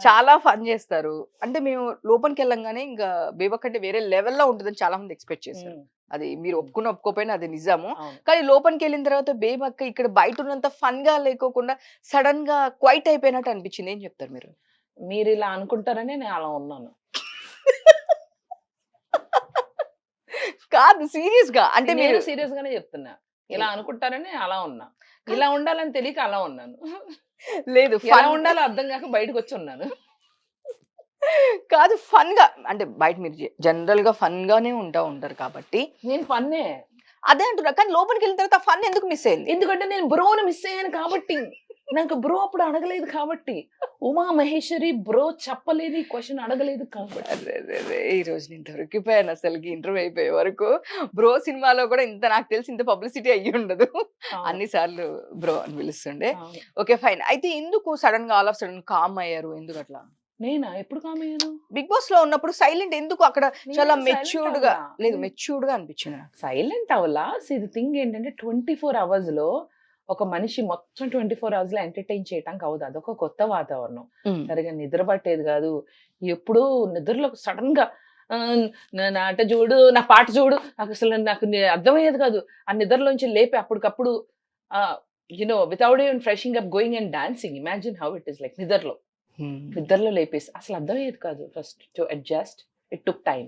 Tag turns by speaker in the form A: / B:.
A: చాలా ఫన్ చేస్తారు. అంటే మేము లోపలికి వెళ్ళంగానే ఇంకా బేబక్ అంటే వేరే లెవెల్‌లో ఉంటదని చాలా మంది ఎక్స్‌పెక్ట్ చేశారు.
B: హ్మ్.
A: అది మీరు
B: హ్మ్.
A: ఒప్పుకున్న ఒప్పుకోకపోయినా అది నిజము.
B: అవును.
A: కానీ లోపలికెళ్ళిన తర్వాత బేబక్క ఇక్కడ బయటున్నంత ఫన్‌గా లేకోకుండా సడెన్‌గా క్వైట్ అయిపోయినట్టు అనిపించింది. ఏం చెప్తారు మీరు?
B: మీరిలా అనుకుంటారని నేను అలా ఉన్నాను.
A: కాదు సీరియస్‌గా. అంటే
B: నేను
A: మీరు
B: సీరియస్‌గానే చెప్తున్నా. ఇలా
A: ఎ
B: అనుకుంటారని అలా ఉన్నా.
A: కాదు
B: ఇలా ఉండాలని తెలియక అలా ఉన్నాను.
A: లేదు
B: ఎలా
A: ఫన్
B: ఉండాలో అర్థం గాక బయటకొచ్చున్నాను.
A: కాదు ఫన్‌గా అంటే బయట మీరు జనరల్‌గా ఫన్‌గానే ఉంటారు కాబట్టి
B: నేను ఫన్నే.
A: అదే అంటున్నా. కానీ లోపలికెళ్ళిన తర్వాత ఆ ఫన్ ఎందుకు మిస్ అయింది?
B: ఎందుకంటే నేను బ్రోని మిస్ అయ్యాను కాబట్టి. నాకు బ్రో అప్పుడు అడగలేదు కాబట్టి. ఉమా మహేశ్వరి బ్రో చెప్పలేదు. ఈ క్వెషన్ అడగలేదు కాబట్టి.
A: అరెరెరే! ఈరోజు నేను దొరికిపోయాను అసలకి ఇంటర్వ్యూ అయిపోయే వరకు. 'బ్రో' సినిమాలో కూడా ఇంత నాకు తెలిసి ఇంత పబ్లిసిటీ అయ్యుండదు.
B: అవును.
A: అన్ని సార్లు బ్రో అని పిలుస్తుండే.
B: అవును.
A: ఓకే. ఫైన్. అయితే ఎందుకు సడెన్‌గా ఆల్ ఆఫ్ సడెన్ కామ్ అయ్యారు? ఎందుకట్లా?
B: నేనా? ఎప్పుడు కామయ్యాను?
A: 'బిగ్ బాస్‌లో' ఉన్నప్పుడు సైలెంట్ ఎందుకు అక్కడ చాలా
B: నేనేం సైలెంట్
A: మెచ్యూర్డ్‌గా
B: అవ్వలా.
A: లేదు మెచ్యూర్డ్‌గా అనిపించింది నాకు.
B: సైలెంట్ అవ్వలా. సీ ది థింగ్ ఏంటంటే 24 అవర్స్‌లో ఒక మనిషి మొత్తం 24 అవర్స్‌లో ఎంటర్‌టైన్ చేయటానికి అవ్వదు. అదొక కొత్త వాతావరణం.
A: హ్మ్.
B: సరిగ్గా నిద్ర పట్టేది గాదు. ఎప్పుడూ నిద్రలోకి సడెన్‌గా నా ఆట జూడు, నా పాట చూడు నాకసలు నాకు అర్థమయ్యేది కాదు. ఆ నిద్రలోంచి లేపి అప్పటికప్పుడు ah, without even freshing up going and dancing. Imagine how it is like నిద్రలో.
A: హ్మ్.
B: నిద్రలో లేపేసి అసలు అర్థమయ్యేది కాదు. First to adjust it took time.